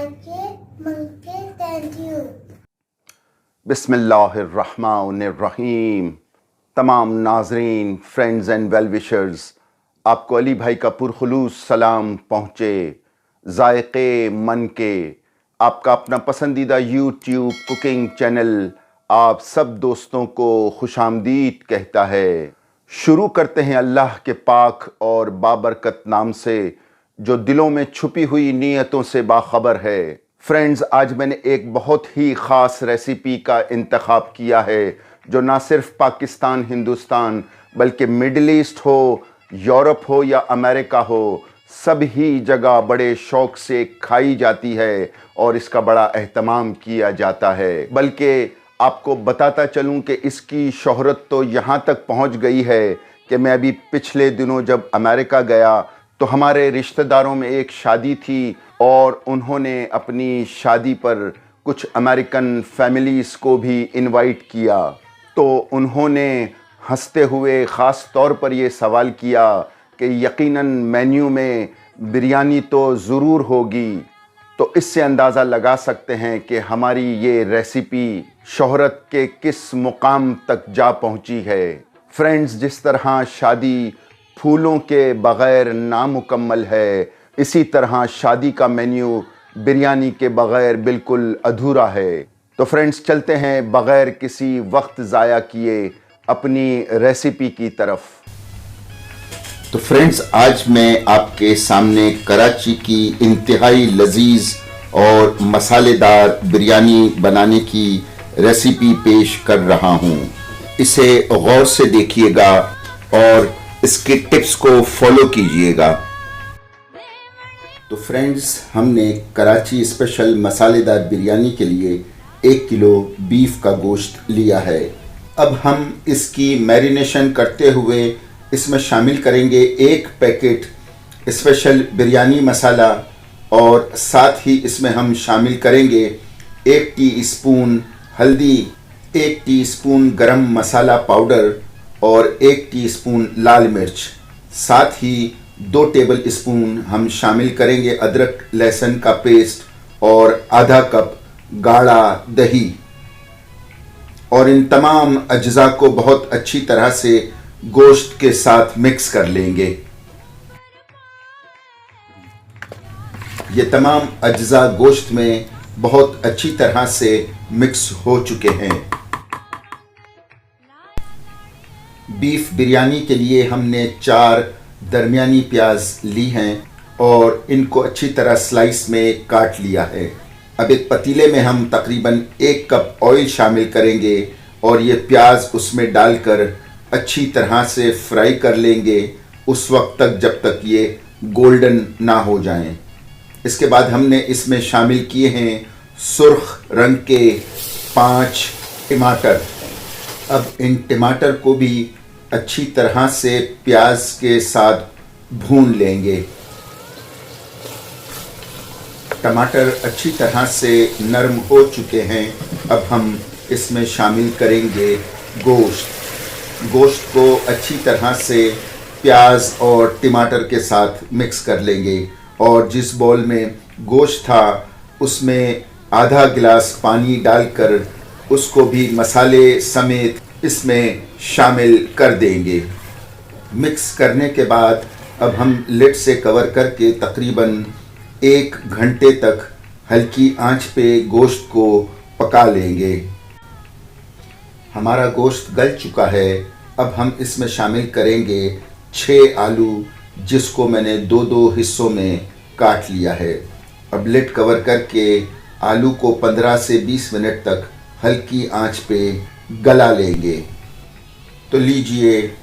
के मंके thank you. बिस्मिल्लाहिर्रहमानिर्रहीम। तमाम नाजरीन, फ्रेंड्स एंड वेल विशर्स, आपको अली भाई का पुरखुलूस सलाम पहुँचे। जायके मन के आपका अपना पसंदीदा यूट्यूब कुकिंग चैनल आप सब दोस्तों को खुशामदीद कहता है। शुरू करते हैं अल्लाह के पाक और बाबरकत नाम से जो दिलों में छुपी हुई नीयतों से बाखबर है। फ्रेंड्स, आज मैंने एक बहुत ही ख़ास रेसिपी का इंतखाब किया है जो ना सिर्फ पाकिस्तान हिंदुस्तान बल्कि मिडिल ईस्ट हो, यूरोप हो या अमेरिका हो, सभी जगह बड़े शौक़ से खाई जाती है और इसका बड़ा एहतमाम किया जाता है। बल्कि आपको बताता चलूं कि इसकी शोहरत तो यहाँ तक पहुँच गई है कि मैं अभी पिछले दिनों जब अमेरिका गया तो हमारे रिश्तेदारों में एक शादी थी और उन्होंने अपनी शादी पर कुछ अमेरिकन फैमिलीज़ को भी इनवाइट किया। तो उन्होंने हंसते हुए ख़ास तौर पर ये सवाल किया कि यकीनन मेन्यू में बिरयानी तो ज़रूर होगी। तो इससे अंदाज़ा लगा सकते हैं कि हमारी ये रेसिपी शोहरत के किस मुकाम तक जा पहुंची है। फ्रेंड्स, जिस तरह शादी फूलों के बग़ैर नामुकम्मल है, इसी तरह शादी का मेन्यू बिरयानी के बग़ैर बिल्कुल अधूरा है। तो फ्रेंड्स, चलते हैं बग़ैर किसी वक्त ज़ाया किए अपनी रेसिपी की तरफ। तो फ्रेंड्स, आज मैं आपके सामने कराची की इंतहाई लजीज और मसालेदार बिरयानी बनाने की रेसिपी पेश कर रहा हूं। इसे गौर से देखिएगा और इसके टिप्स को फॉलो कीजिएगा। तो फ्रेंड्स, हमने कराची स्पेशल मसालेदार बिरयानी के लिए 1 किलो बीफ का गोश्त लिया है। अब हम इसकी मैरिनेशन करते हुए इसमें शामिल करेंगे 1 पैकेट स्पेशल बिरयानी मसाला और साथ ही इसमें हम शामिल करेंगे 1 टीस्पून हल्दी, 1 टीस्पून गरम मसाला पाउडर और 1 टीस्पून लाल मिर्च। साथ ही 2 टेबल स्पून हम शामिल करेंगे अदरक लहसुन का पेस्ट और आधा कप गाढ़ा दही। और इन तमाम अज्जा को बहुत अच्छी तरह से गोश्त के साथ मिक्स कर लेंगे। ये तमाम अज्जा गोश्त में बहुत अच्छी तरह से मिक्स हो चुके हैं। बीफ बिरयानी के लिए हमने 4 दरमियानी प्याज ली हैं और इनको अच्छी तरह स्लाइस में काट लिया है। अब एक पतीले में हम तकरीबन 1 कप ऑयल शामिल करेंगे और ये प्याज उसमें डालकर अच्छी तरह से फ्राई कर लेंगे उस वक्त तक जब तक ये गोल्डन ना हो जाएं। इसके बाद हमने इसमें शामिल किए हैं सुर्ख रंग के 5 टमाटर। अब इन टमाटर को भी अच्छी तरह से प्याज के साथ भून लेंगे। टमाटर अच्छी तरह से नरम हो चुके हैं। अब हम इसमें शामिल करेंगे गोश्त को अच्छी तरह से प्याज और टमाटर के साथ मिक्स कर लेंगे और जिस बाउल में गोश्त था उसमें आधा गिलास पानी डालकर उसको भी मसाले समेत इसमें शामिल कर देंगे। मिक्स करने के बाद अब हम लिड से कवर करके तकरीबन 1 घंटे तक हल्की आंच पे गोश्त को पका लेंगे। हमारा गोश्त गल चुका है। अब हम इसमें शामिल करेंगे 6 आलू जिसको मैंने 2-2 हिस्सों में काट लिया है। अब लिड कवर करके आलू को 15 से 20 मिनट तक हल्की आंच पे गला लेंगे। तो लीजिए,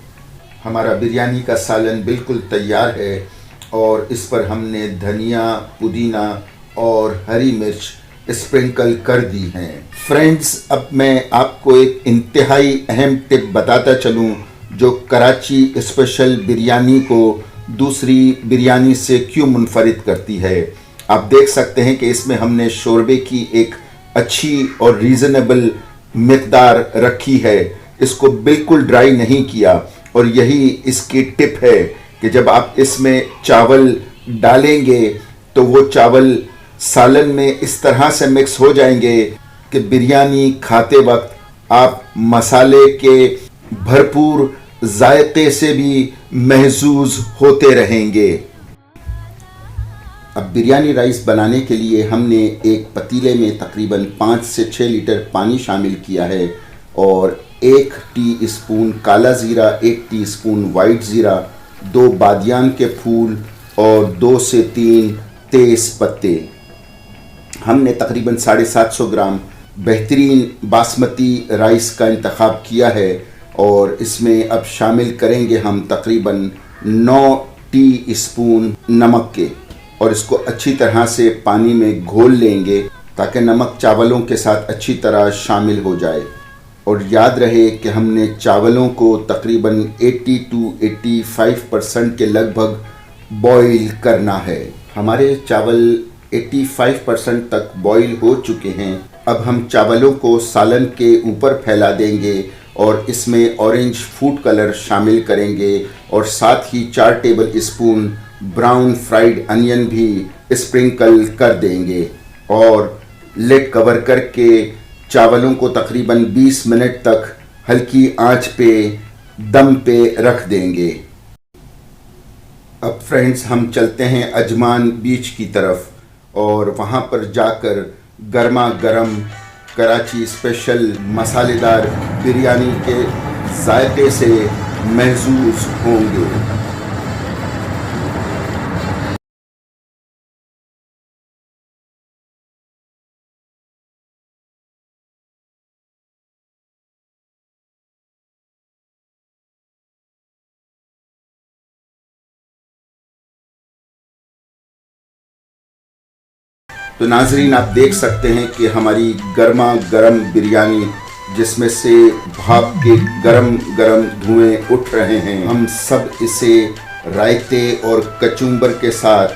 हमारा बिरयानी का सालन बिल्कुल तैयार है और इस पर हमने धनिया, पुदीना और हरी मिर्च स्प्रिंकल कर दी हैं। फ्रेंड्स, अब मैं आपको एक इंतहाई अहम टिप बताता चलूं जो कराची स्पेशल बिरयानी को दूसरी बिरयानी से क्यों मुनफरिद करती है। आप देख सकते हैं कि इसमें हमने शोरबे की एक अच्छी और रीज़नेबल मिक़दार रखी है। इसको बिल्कुल ड्राई नहीं किया और यही इसकी टिप है कि जब आप इसमें चावल डालेंगे तो वो चावल सालन में इस तरह से मिक्स हो जाएंगे कि बिरयानी खाते वक्त आप मसाले के भरपूर जायके से भी महजूज होते रहेंगे। अब बिरयानी राइस बनाने के लिए हमने एक पतीले में तकरीबन 5 से 6 लीटर पानी शामिल किया है और 1 टीस्पून काला ज़ीरा, 1 टीस्पून वाइट ज़ीरा, 2 बादियान के फूल और 2 से 3 तेज़ पत्ते। हमने तकरीबन 750 ग्राम बेहतरीन बासमती राइस का इंतखाब किया है और इसमें अब शामिल करेंगे हम तकरीबन 9 टीस्पून नमक के और इसको अच्छी तरह से पानी में घोल लेंगे ताकि नमक चावलों के साथ अच्छी तरह शामिल हो जाए। और याद रहे कि हमने चावलों को तकरीबन 80 to 85% के लगभग बॉईल करना है। हमारे चावल 85% तक बॉईल हो चुके हैं। अब हम चावलों को सालन के ऊपर फैला देंगे और इसमें ऑरेंज फूड कलर शामिल करेंगे और साथ ही 4 table spoon brown fried onion भी स्प्रिंकल कर देंगे और लिड कवर करके चावलों को तकरीबन 20 मिनट तक हल्की आंच पे दम पे रख देंगे। अब फ्रेंड्स हम चलते हैं अजमान बीच की तरफ और वहाँ पर जाकर गर्मा गर्म कराची स्पेशल मसालेदार बिरयानी के जायके से महजूज होंगे। तो नाजरीन आप देख सकते हैं कि हमारी गर्मा गर्म बिरयानी जिसमें से भाप के गरम गरम धुएं उठ रहे हैं, हम सब इसे रायते और कचुम्बर के साथ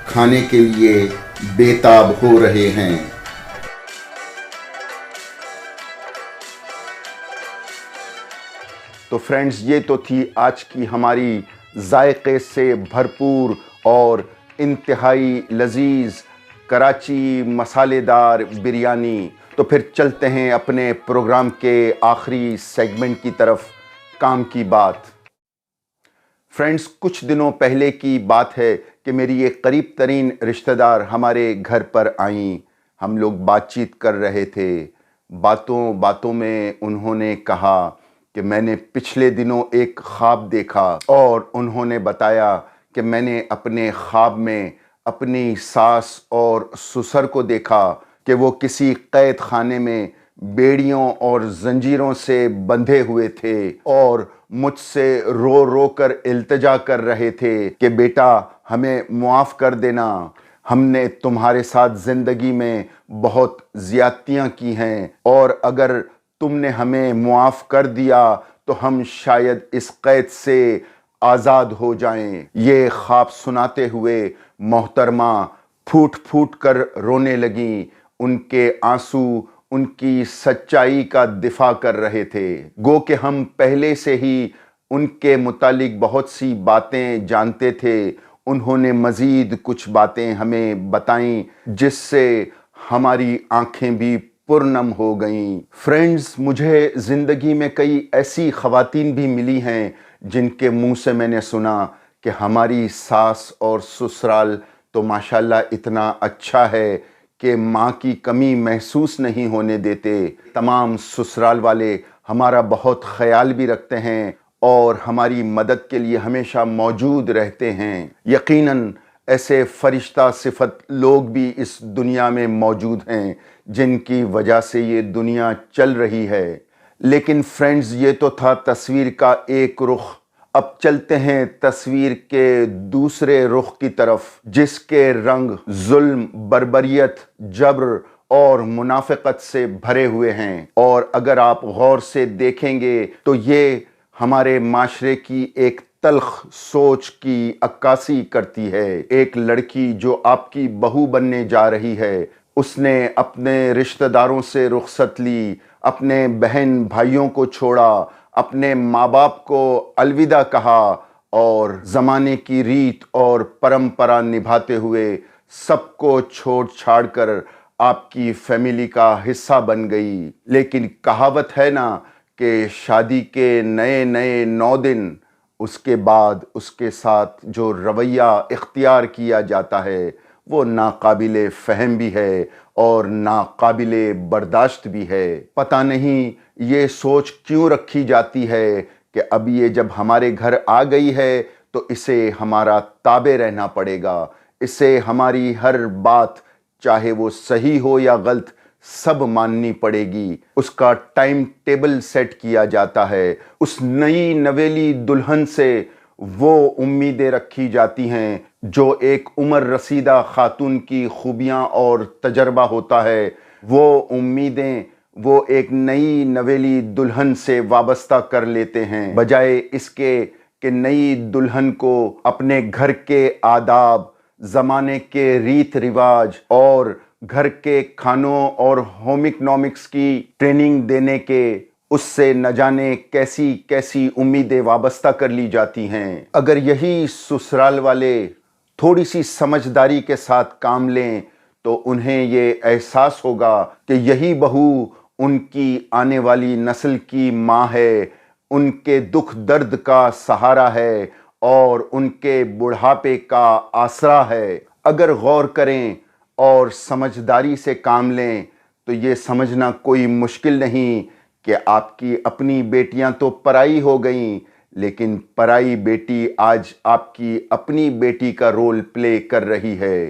खाने के लिए बेताब हो रहे हैं। तो फ्रेंड्स ये तो थी आज की हमारी जायके से भरपूर और इंतहाई लजीज कराची मसालेदार बिरयानी। तो फिर चलते हैं अपने प्रोग्राम के आखिरी सेगमेंट की तरफ, काम की बात। फ्रेंड्स कुछ दिनों पहले की बात है कि मेरी एक करीब तरीन रिश्तेदार हमारे घर पर आईं। हम लोग बातचीत कर रहे थे। बातों बातों में उन्होंने कहा कि मैंने पिछले दिनों एक ख्वाब देखा और उन्होंने बताया कि मैंने अपने ख्वाब में अपनी सास और ससुर को देखा कि वो किसी कैद खाने में बेड़ियों और जंजीरों से बंधे हुए थे और मुझसे रो रो कर इल्तिजा कर रहे थे कि बेटा हमें मुआफ़ कर देना, हमने तुम्हारे साथ ज़िंदगी में बहुत ज़्यादतियाँ की हैं और अगर तुमने हमें मुआफ़ कर दिया तो हम शायद इस कैद से आज़ाद हो जाएं। ये ख्वाब सुनाते हुए मोहतरमा फूट फूट कर रोने लगीं। उनके आंसू उनकी सच्चाई का दिफा कर रहे थे। गो कि हम पहले से ही उनके मुतालिक बहुत सी बातें जानते थे। उन्होंने मज़ीद कुछ बातें हमें बताईं जिससे हमारी आंखें भी पुरनम हो गईं। फ्रेंड्स मुझे ज़िंदगी में कई ऐसी ख़वातीन भी मिली हैं जिनके मुंह से मैंने सुना कि हमारी सास और ससुराल तो माशाल्लाह इतना अच्छा है कि माँ की कमी महसूस नहीं होने देते। तमाम ससुराल वाले हमारा बहुत ख्याल भी रखते हैं और हमारी मदद के लिए हमेशा मौजूद रहते हैं। यकीनन ऐसे फरिश्ता सिफत लोग भी इस दुनिया में मौजूद हैं जिनकी वजह से ये दुनिया चल रही है। लेकिन फ्रेंड्स ये तो था तस्वीर का एक रुख। अब चलते हैं तस्वीर के दूसरे रुख की तरफ जिसके रंग जुल्म, बर्बरियत, जबर और मुनाफिकत से भरे हुए हैं। और अगर आप गौर से देखेंगे तो ये हमारे माशरे की एक तल्ख सोच की अक्कासी करती है। एक लड़की जो आपकी बहू बनने जा रही है, उसने अपने रिश्तेदारों से रुखसत ली, अपने बहन भाइयों को छोड़ा, अपने माँ बाप को अलविदा कहा और ज़माने की रीत और परंपरा निभाते हुए सबको छोड़ छाड़ कर आपकी फैमिली का हिस्सा बन गई। लेकिन कहावत है ना कि शादी के नए नए 9 दिन, उसके बाद उसके साथ जो रवैया इख्तियार किया जाता है वो नाकाबिले फ़हम भी है और नाकाबिले बर्दाश्त भी है। पता नहीं ये सोच क्यों रखी जाती है कि अब ये जब हमारे घर आ गई है तो इसे हमारा ताबे रहना पड़ेगा, इसे हमारी हर बात चाहे वो सही हो या गलत सब माननी पड़ेगी। उसका टाइम टेबल सेट किया जाता है। उस नई नवेली दुल्हन से वो उम्मीदें रखी जाती हैं जो एक उम्र रसीदा खातून की खूबियाँ और तजर्बा होता है। वो उम्मीदें वो एक नई नवेली दुल्हन से वाबस्ता कर लेते हैं, बजाय इसके कि नई दुल्हन को अपने घर के आदाब, ज़माने के रीत रिवाज और घर के खानों और होम इकनॉमिक्स की ट्रेनिंग देने के उससे न जाने कैसी कैसी उम्मीदें वाबस्ता कर ली जाती हैं। अगर यही ससुराल वाले थोड़ी सी समझदारी के साथ काम लें तो उन्हें ये एहसास होगा कि यही बहू उनकी आने वाली नस्ल की माँ है, उनके दुख दर्द का सहारा है और उनके बुढ़ापे का आसरा है। अगर गौर करें और समझदारी से काम लें तो ये समझना कोई मुश्किल नहीं कि आपकी अपनी बेटियां तो पराई हो गईं, लेकिन पराई बेटी आज आपकी अपनी बेटी का रोल प्ले कर रही है।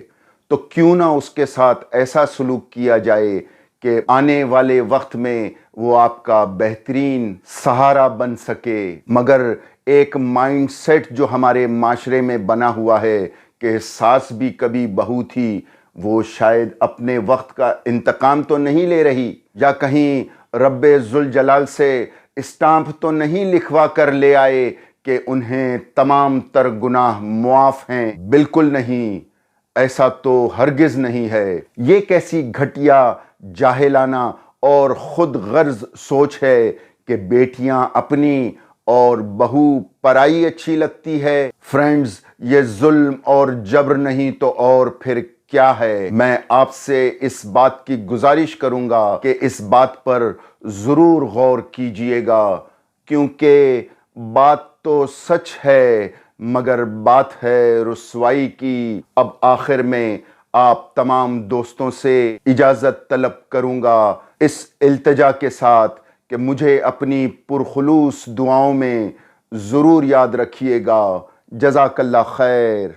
तो क्यों ना उसके साथ ऐसा सलूक किया जाए कि आने वाले वक्त में वो आपका बेहतरीन सहारा बन सके। मगर एक माइंडसेट जो हमारे माशरे में बना हुआ है कि सास भी कभी बहू थी, वो शायद अपने वक्त का इंतकाम तो नहीं ले रही, या कहीं रब्बे जुल जलाल से स्टाम्प तो नहीं लिखवा कर ले आए कि उन्हें तमाम तर गुनाह मुआफ़ हैं। बिल्कुल नहीं, ऐसा तो हरगिज़ नहीं है। ये कैसी घटिया, जाहिलाना और खुद गर्ज सोच है कि बेटियां अपनी और बहू पराई अच्छी लगती है। फ्रेंड्स, ये जुल्म और जबर नहीं तो और फिर क्या है। मैं आपसे इस बात की गुजारिश करूंगा कि इस बात पर ज़रूर गौर कीजिएगा, क्योंकि बात तो सच है मगर बात है रुसवाई की। अब आखिर में आप तमाम दोस्तों से इजाज़त तलब करूंगा इस इल्तिजा के साथ कि मुझे अपनी पुरखुलूस दुआओं में ज़रूर याद रखिएगा। जज़ाकल्लाह खैर।